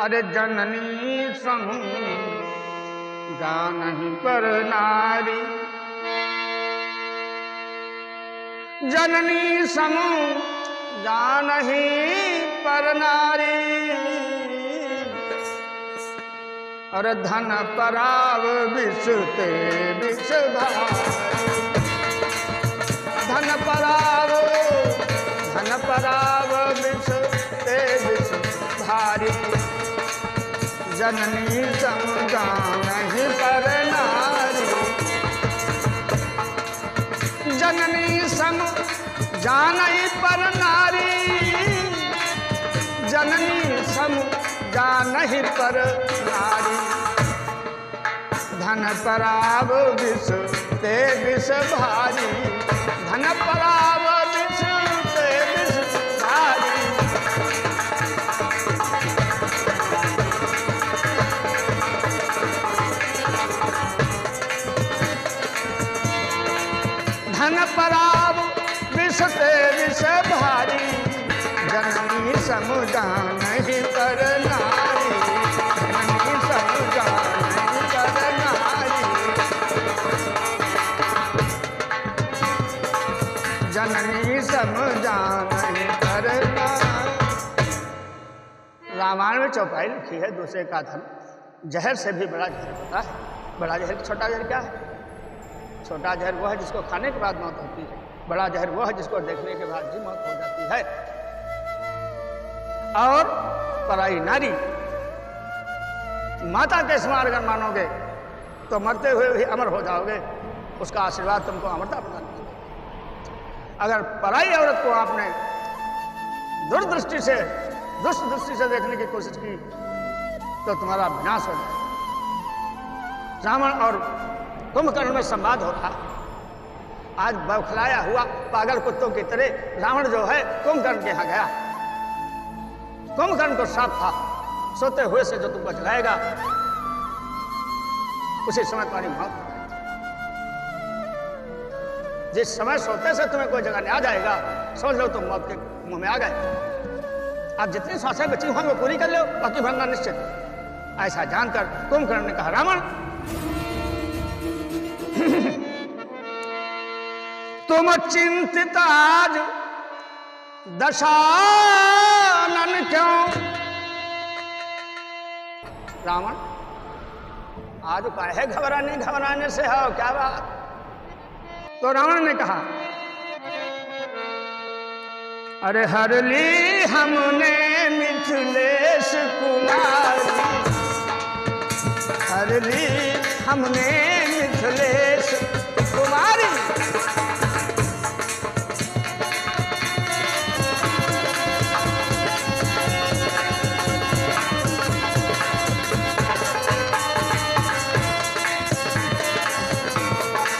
अरे जननी समू जानहि पर नारी, जननी समू जानहि पर नारी। अरे धन पराव विष ते विष भारी, धन पराव विष ते विष भारी। जननी समू जानहि पर नारी, जननी समू जानहि पर नारी, जननी समू जानहि पर नारी। धन पराव विष ते विष भारी, धन पराव विष ते विष भारी। धन पराव विष ते विष भारी, जननी समू जानहि पर नारी, जननी समू जानहि पर नारी। जननी समू जानहि पर नारी। रामायण में चौपाई लिखी है, दूसरे का धर्म जहर से भी बड़ा जहर होता है। बड़ा जहर छोटा जहर क्या है? छोटा जहर वो है जिसको खाने के बाद मौत होती है, बड़ा जहर वो है जिसको देखने के बाद भी मौत हो जाती है। और पराई नारी, माता के समान अगर मानोगे तो मरते हुए भी अमर हो जाओगे, उसका आशीर्वाद तुमको अमरता प्रदान करेगा। अगर पराई औरत को आपने दुष्ट दृष्टि से देखने की कोशिश की तो तुम्हारा विनाश हो जाएगा। रावण और कुंभकर्ण में संवाद हो रहा, आज बौखलाया हुआ पागल कुत्तों की तरह रावण जो है कुंभकर्ण के यहाँ गया। कुंभकर्ण को श्राप था, सोते हुए से जो तुमको जगाएगा उसी समय तुम्हारी मौत हो जाएगी। जिस समय सोते से तुम्हें कोई जगाने आ जाएगा, समझ लो तुम मौत के मुंह में आ गए। आप जितनी सांसें बची हों वो पूरी कर लो, बाकी भरना निश्चित। ऐसा जानकर कुंभकर्ण ने कहा, रावण तुम चिंतित आज दशानन क्यों? रावण आज काहे घबराने से हो, क्या बात? तो रावण ने कहा, अरे हर ली हमने मिथिलेश कुमारी, हर ली हमने मिथिलेश कुमारी।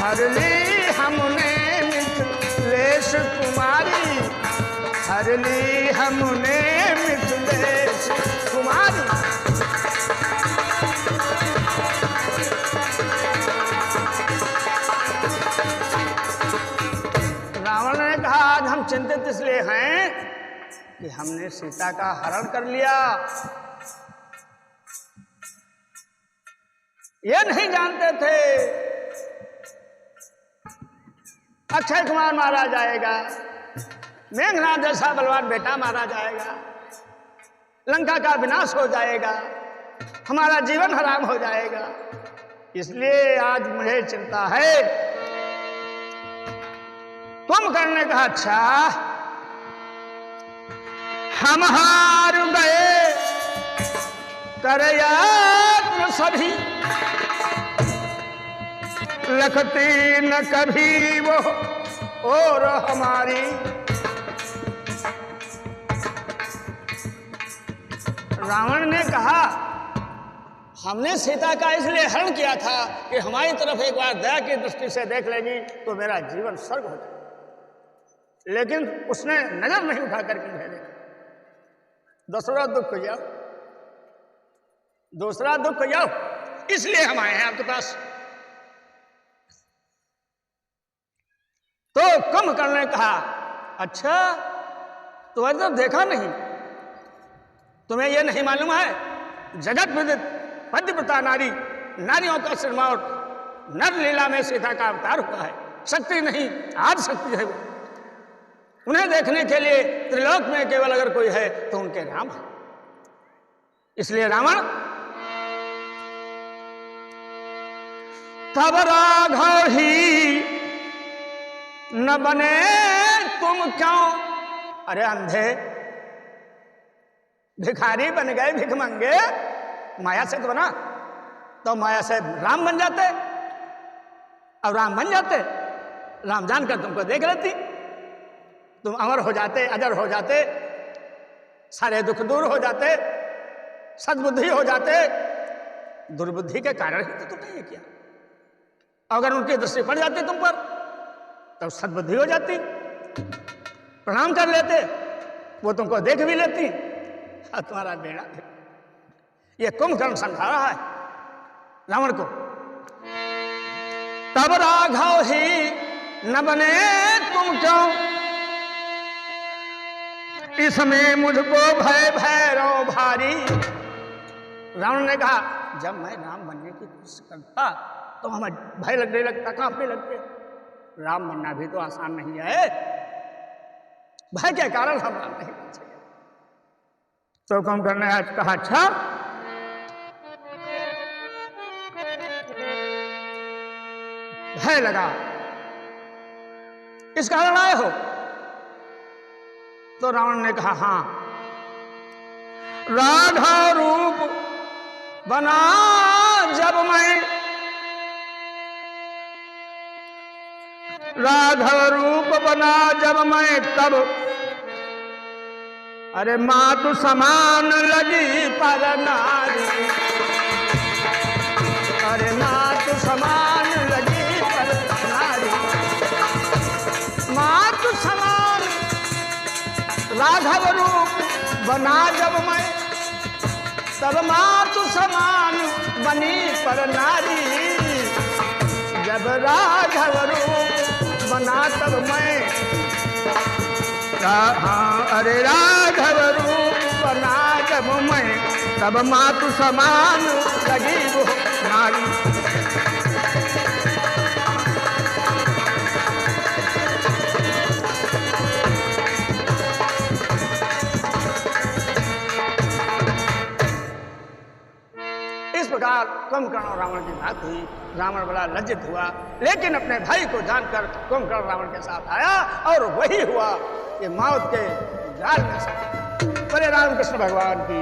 हर ली हमने मिथिलेश कुमारी, हर ली हमने मिथिलेश कुमारी। रावण ने कहा, आज हम चिंतित इसलिए हैं कि हमने सीता का हरण कर लिया। ये नहीं जानते थे अक्षय कुमार मारा जाएगा, मेघनाथ जैसा बलवान बेटा मारा जाएगा, लंका का विनाश हो जाएगा, हमारा जीवन हराम हो जाएगा। इसलिए आज मुझे चिंता है। कुंभकर्ण ने कहा, अच्छा हम हार गए करयात्म सभी, लखती न कभी वो और हमारी। रावण ने कहा, हमने सीता का इसलिए हरण किया था कि हमारी तरफ एक बार दया की दृष्टि से देख लेगी तो मेरा जीवन स्वर्ग हो जाए, लेकिन उसने नजर नहीं उठा करके मुझे देखा। दूसरा दुख जाओ, दूसरा दुख जाओ, इसलिए हम आए हैं आपके पास। तो कुंभकर्ण ने कहा, अच्छा तुम्हें तो देखा नहीं, तुम्हें यह नहीं मालूम है जगत विदित पतिव्रता नारी, नारियों का सिरमौर, नर लीला में सीता का अवतार हुआ है। शक्ति नहीं, आज शक्ति है वो। उन्हें देखने के लिए त्रिलोक में केवल अगर कोई है तो उनके राम है। इसलिए रावण तब राघव ही न बने तुम क्यों, अरे अंधे भिखारी बन गए, भिख मंगे, माया से तो बना, तो माया से राम बन जाते। अब राम बन जाते, राम जानकर तुमको देख लेती, तुम अमर हो जाते, अजर हो जाते, सारे दुख दूर हो जाते, सद्बुद्धि हो जाते। दुर्बुद्धि के कारण ही तो तुमने ये किया। अगर उनकी दृष्टि पड़ जाती तुम पर तो सद्बुद्धि हो जाती, प्रणाम कर लेते, वो तुमको देख भी लेती, और तुम्हारा बेड़ा ये कुंभकर्ण समझा रहा है रावण को। तब राघव ही न बने तुम क्यों, इसमें मुझको भय भैरव भारी। रावण ने कहा जब मैं राम बनने की कोशिश करता तो हमें भय लगने लगता, कांपने लगते। राम बनना भी तो आसान नहीं है, भय के कारण हम राम नहीं बन सके। तो कुंभकर्ण ने आज कहा अच्छा भय लगा, इस कारण आए हो? तो रावण ने कहा हाँ, राघव रूप बना जब मैं, राघव रूप बना जब मैं तब, अरे मातु समान लगी पर नारी, अरे मातु समान लगी पर नारी, मातु समान राघव रूप बना जब मैं तब मातु समान बनी पर नारी, जब राघव रूप बना तब मैं, हाँ अरे राघव रूप बना जब मैं तब मातु समान लगी वो नारी। इस प्रकार कुंभकर्ण और रावण की बात हुई। रावण बड़ा लज्जित हुआ, लेकिन अपने भाई को जानकर कुंभकर्ण रावण के साथ आया और वही हुआ कि मौत के जाल में से। बड़े रामकृष्ण भगवान की